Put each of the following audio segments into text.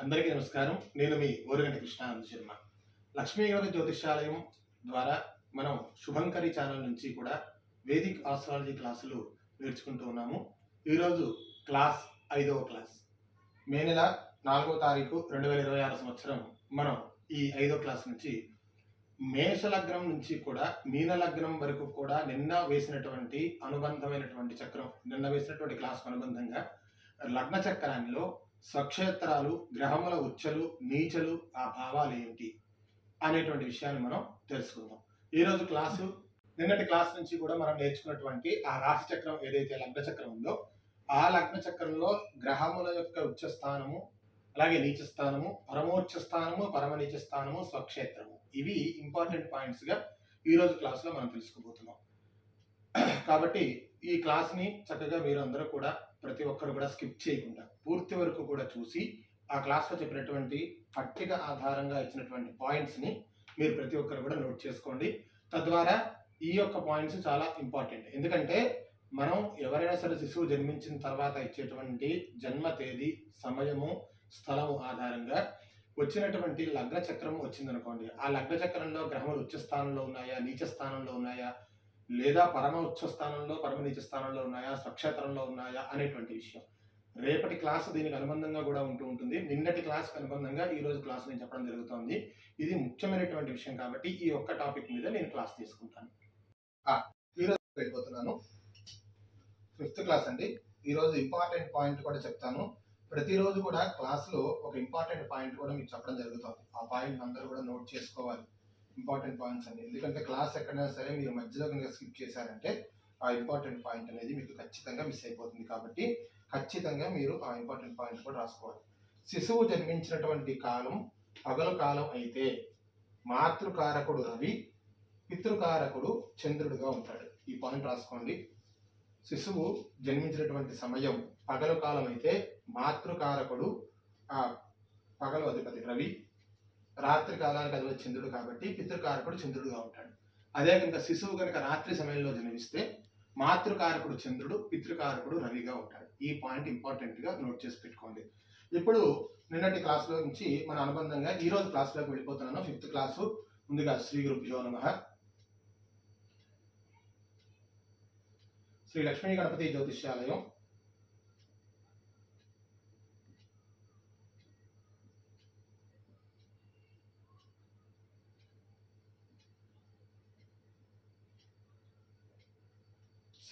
అందరికీ నమస్కారం. నేను మీ ఓరుగంటి కృష్ణానంద శర్మ. లక్ష్మీ గణపతి జ్యోతిష్యాలయం ద్వారా మనం శుభంకరి ఛానల్ నుంచి కూడా వేదిక్ ఆస్ట్రాలజీ క్లాసులు నేర్చుకుంటూ ఉన్నాము. ఈరోజు క్లాస్ 5వ క్లాస్. మే నెల 4వ తారీఖు 2026 సంవత్సరం మనం ఈ 5వ క్లాస్ నుంచి మేష లగ్నం నుంచి కూడా మీన లగ్నం వరకు కూడా నిన్న వేసినటువంటి అనుబంధమైనటువంటి చక్రం, నిన్న వేసినటువంటి క్లాస్ అనుబంధంగా లగ్న చక్రాల్లో స్వక్షేత్రాలు, గ్రహముల ఉచ్చలు, నీచలు, ఆ భావాలు ఏంటి అనేటువంటి విషయాన్ని మనం తెలుసుకుందాం. ఈరోజు క్లాసు నిన్నటి క్లాస్ నుంచి కూడా మనం నేర్చుకున్నటువంటి ఆ రాశి చక్రం ఏదైతే లగ్న చక్రం ఉందో ఆ లగ్న చక్రంలో గ్రహముల యొక్క ఉచ్చ స్థానము, అలాగే నీచ స్థానము, పరమోచ్చ స్థానము, పరమ నీచ స్థానము, స్వక్షేత్రము, ఇవి ఇంపార్టెంట్ పాయింట్స్గా ఈరోజు క్లాస్లో మనం తెలుసుకోబోతున్నాం. కాబట్టి ఈ క్లాస్ని చక్కగా మీరు అందరూ కూడా ప్రతి ఒక్కరు కూడా స్కిప్ చేయకుండా పూర్తి వరకు కూడా చూసి ఆ క్లాస్లో చెప్పినటువంటి పట్టిక ఆధారంగా ఇచ్చినటువంటి పాయింట్స్ని మీరు ప్రతి ఒక్కరు కూడా నోట్ చేసుకోండి. తద్వారా ఈ యొక్క పాయింట్స్ చాలా ఇంపార్టెంట్. ఎందుకంటే మనం ఎవరైనా సరే శిశువు జన్మించిన తర్వాత ఇచ్చేటువంటి జన్మ తేదీ, సమయము, స్థలము ఆధారంగా వచ్చినటువంటి లగ్న చక్రం వచ్చిందనుకోండి, ఆ లగ్న చక్రంలో గ్రహములు ఉచ్చ స్థానంలో ఉన్నాయా, నీచ స్థానంలో ఉన్నాయా, లేదా పరమ ఉచ్చ స్థానంలో, పరమ నీచ స్థానంలో ఉన్నాయా, స్వక్షేత్రంలో ఉన్నాయా అనేటువంటి విషయం రేపటి క్లాస్ దీనికి అనుబంధంగా కూడా ఉంటుంది. నిన్నటి క్లాస్కి అనుబంధంగా ఈ రోజు క్లాస్ నేను చెప్పడం జరుగుతుంది. ఇది ముఖ్యమైనటువంటి విషయం కాబట్టి ఈ ఒక్క టాపిక్ మీద నేను క్లాస్ తీసుకుంటాను. ఈరోజు వెళ్ళిపోతున్నాను. 5th క్లాస్ అండి. ఈరోజు ఇంపార్టెంట్ పాయింట్ కూడా చెప్తాను. ప్రతిరోజు కూడా క్లాస్లో ఒక ఇంపార్టెంట్ పాయింట్ కూడా మీకు చెప్పడం జరుగుతుంది. ఆ పాయింట్ అందరూ కూడా నోట్ చేసుకోవాలి. ఇంపార్టెంట్ పాయింట్స్ అండి. ఎందుకంటే క్లాస్ ఎక్కడైనా సరే మీరు మధ్యలో కనుక స్కిప్ చేశారంటే ఆ ఇంపార్టెంట్ పాయింట్ అనేది మీకు ఖచ్చితంగా మిస్ అయిపోతుంది. కాబట్టి ఖచ్చితంగా మీరు ఆ ఇంపార్టెంట్ పాయింట్ కూడా రాసుకోవాలి. శిశువు జన్మించినటువంటి కాలం పగలు కాలం అయితే మాతృకారకుడు రవి, పితృకారకుడు చంద్రుడుగా ఉంటాడు. ఈ పాయింట్ రాసుకోండి. శిశువు జన్మించినటువంటి సమయం పగలు కాలం అయితే మాతృకారకుడు పగలు అధిపతి రవి, రాత్రి కాలానికి అధిపతి చంద్రుడు కాబట్టి పితృకారకుడు చంద్రుడుగా ఉంటాడు. అదే కనుక శిశువు కనుక రాత్రి సమయంలో జన్మిస్తే మాతృకారకుడు చంద్రుడు, పితృకారకుడు రవిగా ఉంటాడు. ఈ పాయింట్ ఇంపార్టెంట్గా నోట్ చేసి పెట్టుకోండి. ఇప్పుడు నిన్నటి క్లాస్లో నుంచి మన అనుబంధంగా ఈరోజు క్లాస్లోకి వెళ్ళిపోతున్నాను. 5th class. ముందుగా శ్రీ గురుభ్యో నమః. శ్రీ లక్ష్మీ గణపతి జ్యోతిష్యాలయం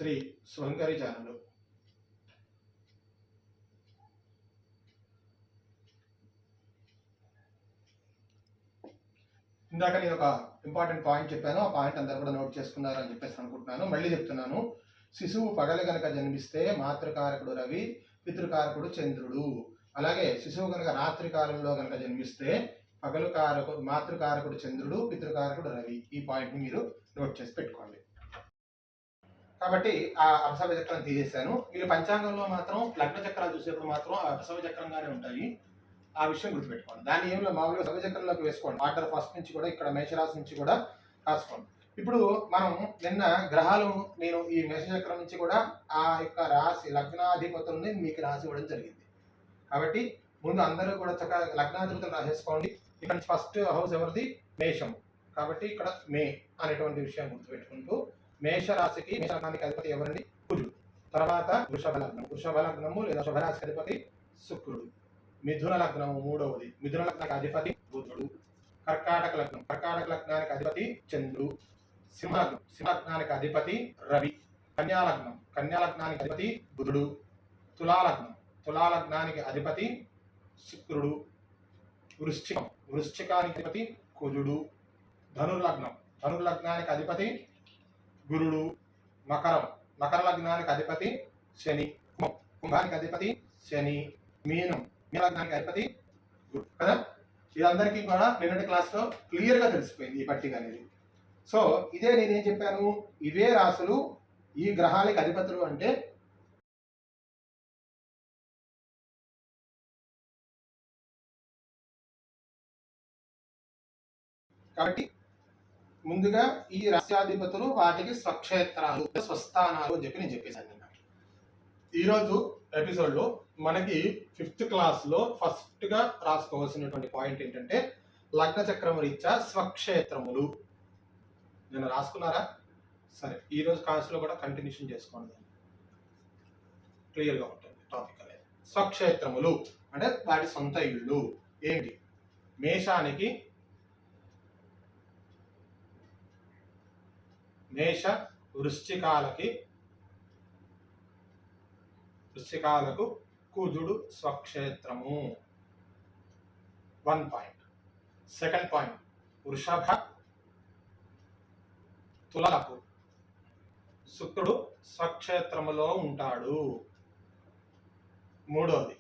శ్రీ శుభంకరి ఛానల్. ఇందాక నేను ఒక ఇంపార్టెంట్ పాయింట్ చెప్పాను. ఆ పాయింట్ అందరూ కూడా నోట్ చేసుకున్నారని చెప్పేసి అనుకుంటున్నాను. మళ్ళీ చెప్తున్నాను. శిశువు పగలు కనుక జన్మిస్తే మాతృకారకుడు రవి, పితృకారకుడు చంద్రుడు. అలాగే శిశువు కనుక రాత్రి కాలంలో కనుక జన్మిస్తే పగలు కారకుడు మాతృకారకుడు చంద్రుడు, పితృకారకుడు రవి. ఈ పాయింట్ని మీరు నోట్ చేసి పెట్టుకోండి. కాబట్టి ఆ అపసవ్య చక్రం తీసేశాను. వీళ్ళు పంచాంగంలో మాత్రం లగ్న చక్రాలు చూసేప్పుడు మాత్రం ఆ అపసవ్య చక్రంగానే ఉంటాయి. ఆ విషయం గుర్తుపెట్టుకోండి. దాన్ని ఏమిలో మామూలుగా సవ్య చక్రంలోకి వేసుకోండి. ఆర్డర్ ఫస్ట్ నుంచి కూడా ఇక్కడ మేషరాశి నుంచి కూడా రాసుకోండి. ఇప్పుడు మనం నిన్న గ్రహాలు నేను ఈ మేషచక్రం నుంచి కూడా ఆ యొక్క రాశి లగ్నాధిపతుల్ని మీకు రాసి ఇవ్వడం జరిగింది. కాబట్టి ముందు అందరూ కూడా చక్కగా లగ్నాధిపతులు రాసేసుకోండి. ఇక్కడ నుంచి ఫస్ట్ హౌస్ ఎవరిది? మేషం. కాబట్టి ఇక్కడ మే అనేటువంటి విషయం గుర్తుపెట్టుకుంటూ మేషరాశికి, మేష లగ్నానికి అధిపతి ఎవరండి? కుజుడు. తర్వాత వృషభ లగ్నం, వృషభ లగ్నము లేదా శుభరాశికి అధిపతి శుక్రుడు. మిథున లగ్నము మూడవది, మిథున లగ్నానికి అధిపతి బుధుడు. కర్కాటక లగ్నం, కర్కాటక లగ్నానికి అధిపతి చంద్రుడు. సింహలగ్నం, సింహలగ్నానికి అధిపతి రవి. కన్యాలగ్నం, కన్యాలగ్నానికి అధిపతి బుధుడు. తులాలగ్నం, తులాలగ్నానికి అధిపతి శుక్రుడు. వృశ్చికం, వృశ్చికానికి అధిపతి కుజుడు. ధనుర్లగ్నం, ధనుర్లగ్నానికి అధిపతి గురుడు. మకరం, మకర లగ్నానికి అధిపతి శని. కుంభానికి అధిపతి శని. మీనం, మీన లగ్నానికి అధిపతి గురు. కదా, ఇదందరికీ కూడా నిన్నటి క్లాస్లో క్లియర్గా తెలిసిపోయింది ఈ పట్టిక అనేది. సో ఇదే నేనేం చెప్పాను, ఇవే రాశులు ఈ గ్రహాలకి అధిపతులు అంటే కాబట్టి ముందుగా ఈ రాశ్యాధిపతులు వాటికి స్వక్షేత్రాలు, స్వస్థానాలు అని చెప్పి నేను చెప్పేశాను. ఈరోజు ఎపిసోడ్లో మనకి 5th క్లాస్లో ఫస్ట్గా రాసుకోవాల్సినటువంటి పాయింట్ ఏంటంటే లగ్న చక్రం రీత్యా స్వక్షేత్రములు. నేను రాసుకున్నారా? సరే, ఈరోజు క్లాస్లో కూడా కంటిన్యూషన్ చేసుకోండి, క్లియర్గా ఉంటుంది టాపిక్ అనేది. స్వక్షేత్రములు అంటే వాటి సొంత ఇళ్ళు ఏంటి? మేషానికి మేష వృశ్చికాలకు కుజుడు స్వక్షేత్రము. 1 పాయింట్. సెకండ్ పాయింట్, వృషభ తులలకు శుక్రుడు స్వక్షేత్రములో ఉంటాడు. మూడోది,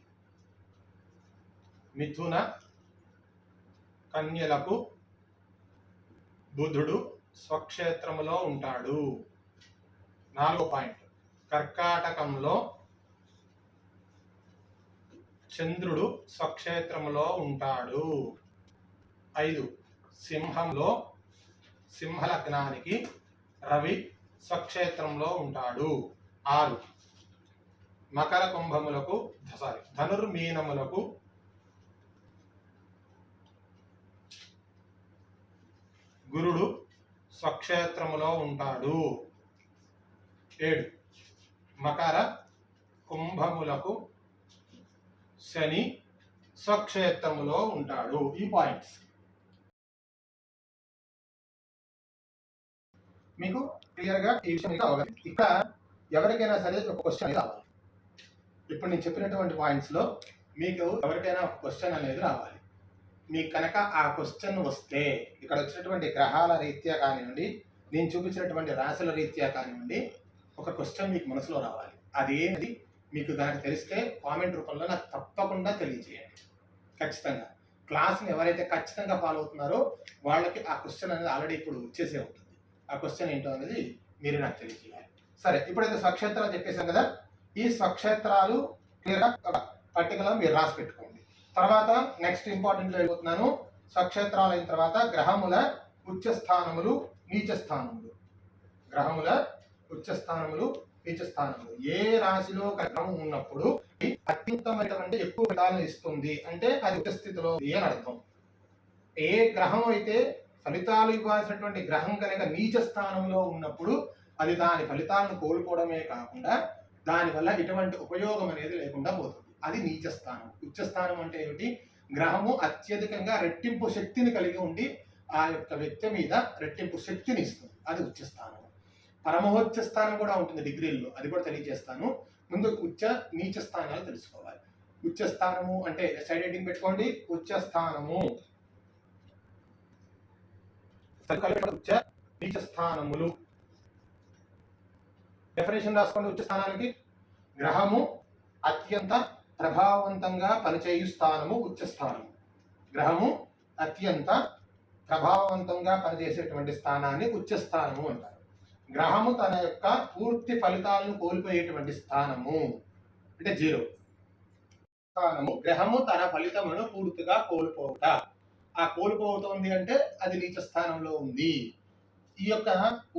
మిథున కన్యలకు బుధుడు స్వక్షేత్రములో ఉంటాడు. 4వ పాయింట్, కర్కాటకంలో చంద్రుడు స్వక్షేత్రములో ఉంటాడు. 5, సింహలగ్నానికి రవి స్వక్షేత్రంలో ఉంటాడు. 6, మకర కుంభములకు ధనుర్మీనములకు గురుడు స్వక్షేత్రములో ఉంటాడు. 7, మకర కుంభములకు శని స్వక్షేత్రములో ఉంటాడు. ఈ పాయింట్స్ మీకు క్లియర్గా ఈ విషయం మీద అవగాహన. ఇక్కడ ఎవరికైనా సరే ఒక క్వశ్చన్ అనేది రావాలి. ఇప్పుడు నేను చెప్పినటువంటి పాయింట్స్లో మీకు ఎవరికైనా క్వశ్చన్ అనేది రావాలి. మీకు కనుక ఆ క్వశ్చన్ వస్తే ఇక్కడ వచ్చినటువంటి గ్రహాల రీత్యా కానివ్వండి, నేను చూపించినటువంటి రాశుల రీత్యా కానివ్వండి, ఒక క్వశ్చన్ మీకు మనసులో రావాలి. అదేంటి మీకు కనుక తెలిస్తే కామెంట్ రూపంలో నాకు తప్పకుండా తెలియజేయండి. ఖచ్చితంగా క్లాస్ని ఎవరైతే ఖచ్చితంగా ఫాలో అవుతున్నారో వాళ్ళకి ఆ క్వశ్చన్ అనేది ఆల్రెడీ ఇప్పుడు వచ్చేసే ఉంటుంది. ఆ క్వశ్చన్ ఏంటో అనేది మీరు నాకు తెలియజేయాలి. సరే, ఇప్పుడైతే స్వక్షేత్రాలు చెప్పేశాం కదా, ఈ స్వక్షేత్రాలు క్లియర్గా ఒక పట్టికలో మీరు రాసి పెట్టుకోండి. తర్వాత నెక్స్ట్ ఇంపార్టెంట్ వెళ్ళిపోతున్నాను. స్వక్షేత్రాలు అయిన తర్వాత గ్రహముల ఉచ్చస్థానములు నీచస్థానములు. గ్రహముల ఉచ్చస్థానములు నీచస్థానములు. ఏ రాశిలో గ్రహం ఉన్నప్పుడు అత్యుత్తమైనటువంటి ఎక్కువ ఫలితాలను ఇస్తుంది అంటే అది ఉచ్చస్థితిలో అని అర్థం. ఏ గ్రహం అయితే ఫలితాలు ఇవ్వాల్సినటువంటి గ్రహం కనుక నీచ స్థానంలో ఉన్నప్పుడు అది దాని ఫలితాలను కోల్పోవడమే కాకుండా దానివల్ల ఎటువంటి ఉపయోగం అనేది లేకుండా పోతుంది. అది నీచ స్థానం. ఉచ్చ స్థానం అంటే ఏమిటి? గ్రహము అత్యధికంగా రెట్టింపు శక్తిని కలిగి ఉండి ఆ యొక్క వ్యక్తి మీద రెట్టింపు శక్తిని ఇస్తుంది. అది ఉచ్చ స్థానం. పరమోచ్చ స్థానం కూడా ఉంటుంది డిగ్రీల్లో, అది కూడా తెలియజేస్తాను. ముందు ఉచ్చ నీచ స్థానాలు తెలుసుకోవాలి. ఉచ్చ స్థానము అంటే సైడ్ హెడ్డింగ్ పెట్టుకోండి. ఉచ్చ స్థానము, ఉచ్చ నీచ స్థానములు. డెఫినేషన్ రాసుకోండి. ఉచ్చ స్థానానికి గ్రహము అత్యంత ప్రభావవంతంగా పనిచేయు స్థానము ఉచ్చ స్థానము. గ్రహము అత్యంత ప్రభావవంతంగా పనిచేసేటువంటి స్థానాన్ని ఉచ్చ స్థానము అంటారు. గ్రహము తన యొక్క పూర్తి ఫలితాలను కోల్పోయేటువంటి స్థానము అంటే 0 స్థానము. గ్రహము తన ఫలితములను పూర్తిగా కోల్పోవుట. ఆ కోల్పోతుంది అంటే అది నీచ స్థానంలో ఉంది. ఈ యొక్క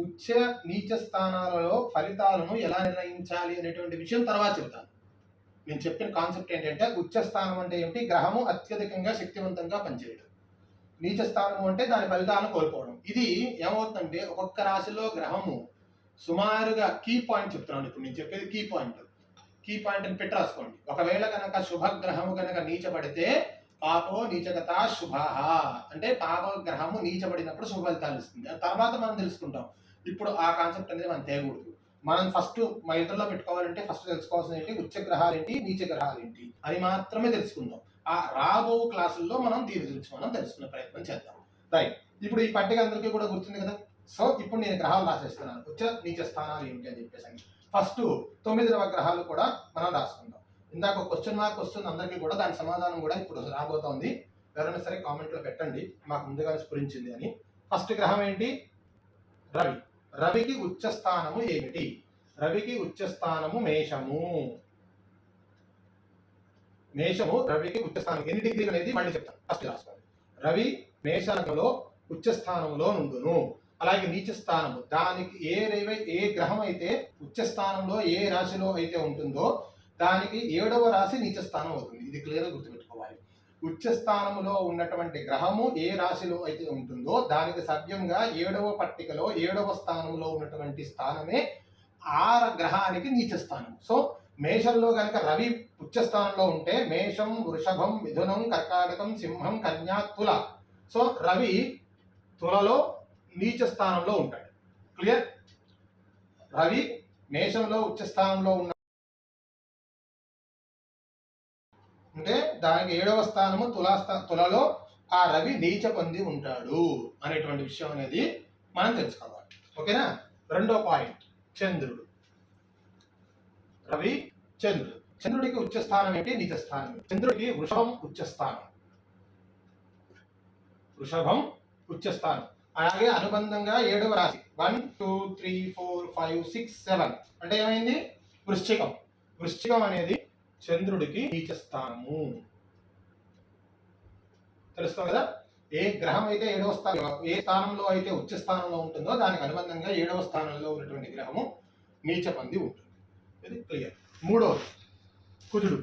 ఉచ్చ నీచ స్థానాలలో ఫలితాలను ఎలా నిర్ణయించాలి అనేటువంటి విషయం తర్వాత చెబుతాను. నేను చెప్పిన కాన్సెప్ట్ ఏంటంటే ఉచ్చ స్థానం అంటే ఏమిటి? గ్రహము అత్యధికంగా శక్తివంతంగా పనిచేయడం. నీచ స్థానము అంటే దాని ఫలితాలను కోల్పోవడం. ఇది ఏమవుతుందంటే ఒక్కొక్క రాశిలో గ్రహము సుమారుగా కీ పాయింట్ చెప్తున్నాను. ఇప్పుడు నేను చెప్పేది కీ పాయింట్ అని పెట్టి రాసుకోండి. ఒకవేళ కనుక శుభగ్రహము కనుక నీచబడితే పాపో నీచగత శుభ అంటే పాపగ్రహము నీచబడినప్పుడు శుభ ఫలితాలు ఇస్తుంది. తర్వాత మనం తెలుసుకుంటాం. ఇప్పుడు ఆ కాన్సెప్ట్ అనేది మనం తేకూడదు. మనం ఫస్ట్ మా ఇతరులో పెట్టుకోవాలంటే ఫస్ట్ తెలుసుకోవాల్సింది ఏంటి? ఉచ్చ గ్రహాలు ఏంటి, నీచ గ్రహాలు ఏంటి అది మాత్రమే తెలుసుకుందాం. ఆ రాబో క్లాసుల్లో మనం దీని గురించి మనం తెలుసుకునే ప్రయత్నం చేద్దాం. రైట్, ఇప్పుడు ఈ పట్టిక అందరికీ కూడా గుర్తుంది కదా. సో ఇప్పుడు నేను గ్రహాలు రాసేస్తున్నాను. ఉచ్చ నీచ స్థానాలు ఏమిటి అని చెప్పేసి ఫస్ట్ 9 నవగ్రహాలు కూడా మనం రాసుకుందాం. ఇందాక క్వశ్చన్ మార్క్ వస్తుంది అందరికీ కూడా, దాని సమాధానం కూడా ఇప్పుడు రాబోతోంది. ఎవరైనా సరే కామెంట్లో పెట్టండి మాకు ముందుగానే స్ఫురించింది అని. ఫస్ట్ గ్రహం ఏంటి? రవి. రవికి ఉచ్చ స్థానము ఏమిటి? రవికి ఉచ్చ స్థానము మేషము. రవికి ఉచ్చ స్థానం ఎన్ని డిగ్రీలు అనేది మళ్ళీ చెప్తాను. ఫస్ట్ రాసుకోండి. రవి మేషంలో ఉచ్చ స్థానంలో నుండును. అలాగే నీచ స్థానము దానికి ఏ గ్రహం అయితే ఉచ్చ స్థానంలో ఏ రాశిలో అయితే ఉంటుందో దానికి 7వ రాశి నీచ స్థానం అవుతుంది. ఇది క్లియర్గా గుర్తుపెట్టుకోవాలి. ఉచ్చ స్థానంలో ఉన్నటువంటి గ్రహము ఏ రాశిలో అయితే ఉంటుందో దానికి సవ్యంగా 7వ పట్టికలో 7వ స్థానంలో ఉన్నటువంటి స్థానమే ఆ గ్రహానికి నీచ స్థానం. సో మేషంలో కనుక రవి ఉచ్చ స్థానంలో ఉంటే మేషం, వృషభం, మిథునం, కర్కాటకం, సింహం, కన్యా, తుల. సో రవి తులలో నీచ స్థానంలో ఉంటాడు. క్లియర్? రవి మేషంలో ఉచ్చ స్థానంలో ఉన్న అంటే దానికి 7వ స్థానము తులలో ఆ రవి నీచ పొంది ఉంటాడు అనేటువంటి విషయం అనేది మనం తెలుసుకోవాలి. ఓకేనా? రెండో పాయింట్ చంద్రుడు. రవి చంద్రుడు. చంద్రుడికి ఉచ్చ స్థానం ఏంటి? నీచ స్థానం. చంద్రుడికి వృషభం ఉచ్చ స్థానం. వృషభం ఉచ్చ స్థానం. అలాగే అనుబంధంగా 7వ రాశి 1 2 3 4 5 6 7 అంటే ఏమైంది? వృశ్చికం. వృశ్చికం అనేది చంద్రుడికి నీచ స్థానము. తెలుస్తుంది కదా? ఏ గ్రహం అయితే 7వ స్థానం ఏ స్థానంలో అయితే ఉచ్చ స్థానంలో ఉంటుందో దానికి అనుబంధంగా 7వ స్థానంలో ఉన్నటువంటి గ్రహము నీచ పొంది ఉంటుంది. ఇది క్లియర్. మూడోది కుజుడు.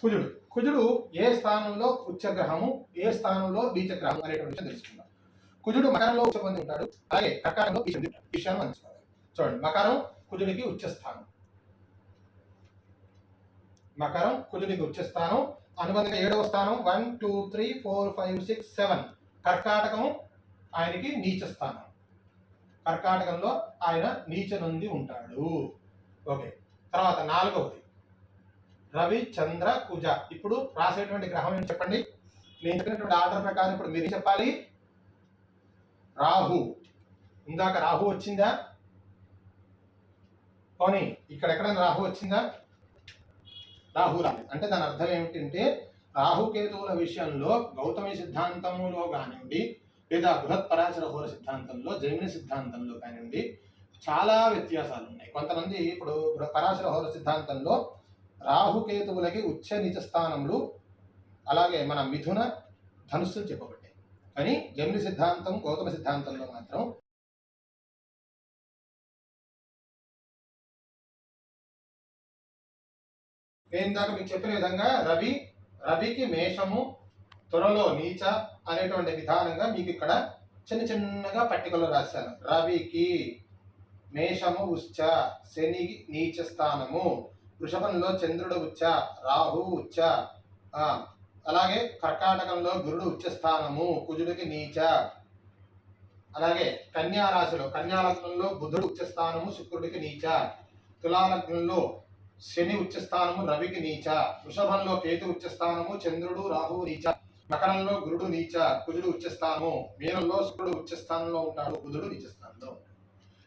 కుజుడు కుజుడు ఏ స్థానంలో ఉచ్చ గ్రహము, ఏ స్థానంలో నీచ గ్రహం అనేటువంటి విషయం తెలుసుకుందాం. కుజుడు మకరంలో ఉచ్చ పొంది ఉంటాడు, అలాగే కర్కాటకంలో విషయాన్ని మనం తెలుసుకోవాలి. చూడండి, మకరం కుజుడికి ఉచ్చ స్థానం. మకరం కుజుడికి ఉచ్చ స్థానం. అనుబంధంగా 7వ స్థానం 1 2 3 4 5 6 7. కర్కాటకము ఆయనకి నీచ స్థానం. కర్కాటకంలో ఆయన నీచ నుండి ఉంటాడు. ఓకే. తర్వాత 4వది రవి, చంద్ర, కుజ. ఇప్పుడు రాసేటువంటి గ్రహం ఏంటి చెప్పండి? నేను చెప్పినటువంటి ఆర్డర్ ప్రకారం ఇప్పుడు మీరు చెప్పాలి. రాహు. ఇందాక రాహు వచ్చిందా? పోనీ ఇక్కడ ఎక్కడైనా రాహు వచ్చిందా? రాహు రాలేదు. అంటే దాని అర్థం ఏమిటంటే రాహుకేతువుల విషయంలో గౌతమి సిద్ధాంతంలో కానివ్వండి, లేదా బృహత్ పరాశర హోర సిద్ధాంతంలో, జైమిని సిద్ధాంతంలో కానివ్వండి చాలా వ్యత్యాసాలు ఉన్నాయి. కొంతమంది ఇప్పుడు పరాశర హోర సిద్ధాంతంలో రాహుకేతువులకి ఉచ్చ నీచ స్థానములు అలాగే మన మిథున, ధనుస్సులు చెప్పబడ్డాయి. కానీ జైమిని సిద్ధాంతం, గౌతమ సిద్ధాంతంలో మాత్రం నేను ఇందాక మీకు చెప్పిన విధంగా రవికి మేషము, త్వరలో నీచ అనేటువంటి విధానంగా మీకు ఇక్కడ చిన్నగా పట్టికలో రాశాను. రవికి మేషము ఉచ్చ, శని నీచ స్థానము, వృషభంలో చంద్రుడు ఉచ్చ, రాహు ఉచ్చ, అలాగే కర్కాటకంలో గురుడు ఉచ్చ స్థానము, కుజుడికి నీచ. అలాగే కన్యాలగ్నంలో బుధుడు ఉచ్చ స్థానము, శుక్రుడికి నీచ. తులాలగ్నంలో శని ఉచ్చస్థానము, రవికి నీచ. వృషభంలో కేతు ఉచ్చస్థానము, చంద్రుడు, రాహు నీచ. మకరంలో గురుడు నీచ, కుజుడు ఉచ్చస్థానము. మీనంలో శుక్రుడు ఉచ్చస్థానంలో ఉంటాడు, బుధుడు నీచస్థానంలో.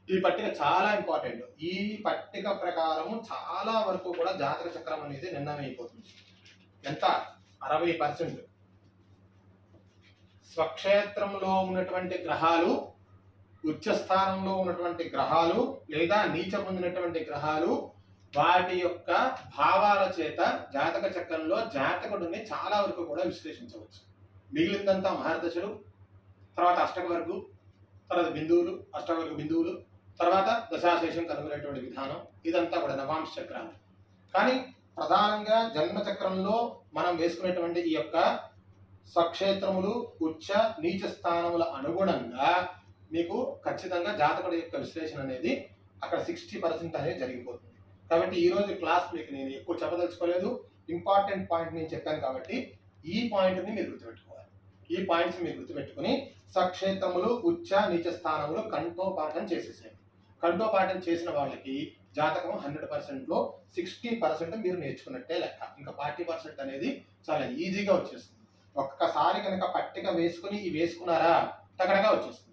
ఈ పట్టిక చాలా ఇంపార్టెంట్. ఈ పట్టిక ప్రకారము చాలా వరకు కూడా జాతక చక్రం అనేది నిర్ణయం అయిపోతుంది. ఎంత? 60%. స్వక్షేత్రంలో ఉన్నటువంటి గ్రహాలు, ఉచ్చస్థానంలో ఉన్నటువంటి గ్రహాలు, లేదా నీచ పొందినటువంటి గ్రహాలు, వాటి యొక్క భావాల చేత జాతక చక్రంలో జాతకుడిని చాలా వరకు కూడా విశ్లేషించవచ్చు. మిగిలిందంతా మహర్దశలు, తర్వాత అష్టకవర్గు, తర్వాత బిందువులు, అష్టవర్గ బిందువులు, తర్వాత దశాశేషం కనుగొనేటువంటి విధానం, ఇదంతా కూడా నవాంశ చక్రాలు. కానీ ప్రధానంగా జన్మ చక్రంలో మనం వేసుకునేటువంటి ఈ యొక్క స్వక్షేత్రములు, ఉచ్చ నీచ స్థానముల అనుగుణంగా మీకు ఖచ్చితంగా జాతకుడి యొక్క విశ్లేషణ అనేది అక్కడ 60% అనేది జరిగిపోతుంది. కాబట్టి ఈరోజు క్లాస్ మీకు నేను ఎక్కువ చెప్పదలుచుకోలేదు. ఇంపార్టెంట్ పాయింట్ నేను చెప్పాను కాబట్టి ఈ పాయింట్ని మీరు గుర్తుపెట్టుకోవాలి. ఈ పాయింట్స్ మీరు గుర్తుపెట్టుకుని స్వక్షేత్రములు, ఉచ్చ నీచ స్థానములు కంఠోపాఠం చేసేసేయండి. కంఠోపాఠం చేసిన వాళ్ళకి జాతకం 100%లో 60% మీరు నేర్చుకున్నట్టే లెక్క. ఇంకా 40% అనేది చాలా ఈజీగా వచ్చేస్తుంది. ఒక్కసారి కనుక పట్టిక వేసుకుని వేసుకున్నారా తగడగా వచ్చేస్తుంది.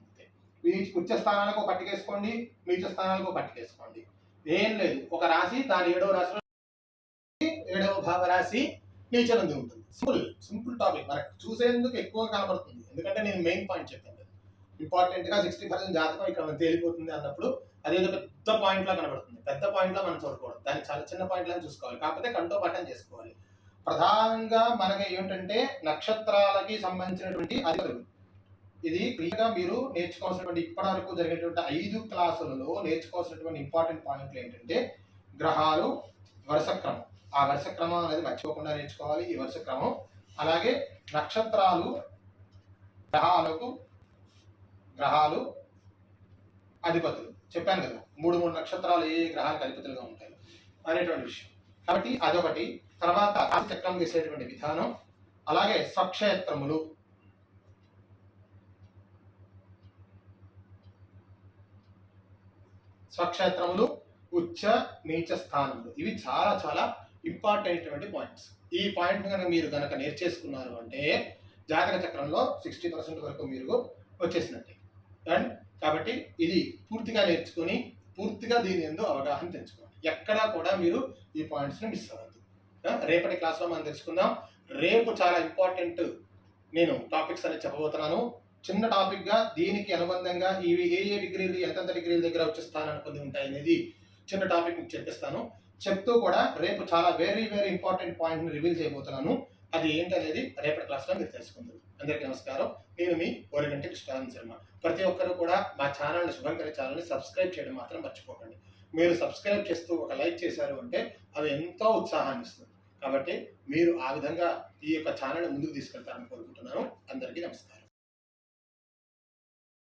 ఈ ఉచ్చ స్థానాలకు పట్టిక వేసుకోండి, నీచ స్థానాలకు పట్టిక వేసుకోండి. ఏం లేదు, ఒక రాశి దాని 7వ రాశిలో 7వ భావ రాశి నీచనంది ఉంటుంది. Simple topic. మనకు చూసేందుకు ఎక్కువ కనబడుతుంది, ఎందుకంటే నేను మెయిన్ పాయింట్ చెప్పాను కదా. ఇంపార్టెంట్గా 60% జాతకం ఇక్కడ తేలిపోతుంది అన్నప్పుడు అదేదో పెద్ద పాయింట్లా కనబడుతుంది. పెద్ద పాయింట్లా మనం చూడకూడదు, దాన్ని చాలా చిన్న పాయింట్లా చూసుకోవాలి. కాకపోతే కంఠోపాఠం చేసుకోవాలి. ప్రధానంగా మనకి ఏమిటంటే నక్షత్రాలకి సంబంధించినటువంటి అధిపతులు ఇది క్లియర్గా మీరు నేర్చుకోవాల్సినటువంటి ఇప్పటివరకు జరిగేటువంటి 5 క్లాసులలో నేర్చుకోవాల్సినటువంటి ఇంపార్టెంట్ పాయింట్లు ఏంటంటే గ్రహాలు, వరుస క్రమం. ఆ వరుస క్రమం అనేది మర్చిపోకుండా నేర్చుకోవాలి. ఈ వరుస క్రమం అలాగే నక్షత్రాలు, గ్రహాలు అధిపతులు చెప్పాను కదా, 3 నక్షత్రాలు ఏ గ్రహాలకు అధిపతులుగా ఉంటాయి అనేటువంటి విషయం. కాబట్టి అదొకటి. తర్వాత రాశి చక్రం వేసేటువంటి విధానం, అలాగే స్వక్షేత్రములు, ఉచ్చ నీచ స్థానములు, ఇవి చాలా చాలా ఇంపార్టెంట్ అయినటువంటి పాయింట్స్. ఈ పాయింట్ కనుక మీరు కనుక నేర్చేసుకున్నారు అంటే జాతక చక్రంలో 60% వరకు మీరు వచ్చేసినట్టే. అండ్ కాబట్టి ఇది పూర్తిగా నేర్చుకొని పూర్తిగా దీని యందు అవగాహన తెచ్చుకోండి. ఎక్కడా కూడా మీరు ఈ పాయింట్స్ని మిస్ అవ్వద్దు. రేపటి క్లాస్లో మనం తెలుసుకుందాం. రేపు చాలా ఇంపార్టెంట్ నేను టాపిక్స్ అనేది చెప్పబోతున్నాను. చిన్న టాపిక్గా దీనికి అనుబంధంగా ఇవి ఏ డిగ్రీలు ఎంతెంత డిగ్రీల దగ్గర వచ్చే స్థానాలు కొన్ని ఉంటాయి అనేది చిన్న టాపిక్ మీకు చెప్పిస్తాను. చెప్తూ కూడా రేపు చాలా వెరీ వెరీ ఇంపార్టెంట్ పాయింట్ని రివీల్ చేయబోతున్నాను. అది ఏంటనేది రేపటి క్లాస్లో మీరు తెలుసుకుందాం. అందరికీ నమస్కారం. నేను మీ ఓరిగంటి కృష్ణానంద శర్మ. ప్రతి ఒక్కరు కూడా మా ఛానల్ని, శుభంకరి ఛానల్ని సబ్స్క్రైబ్ చేయడం మాత్రం మర్చిపోకండి. మీరు సబ్స్క్రైబ్ చేస్తూ ఒక లైక్ చేశారు అంటే అది ఎంతో ఉత్సాహాన్ని ఇస్తుంది. కాబట్టి మీరు ఆ విధంగా ఈ యొక్క ఛానల్ని ముందుకు తీసుకెళ్తారని కోరుకుంటున్నాను. అందరికీ నమస్కారం.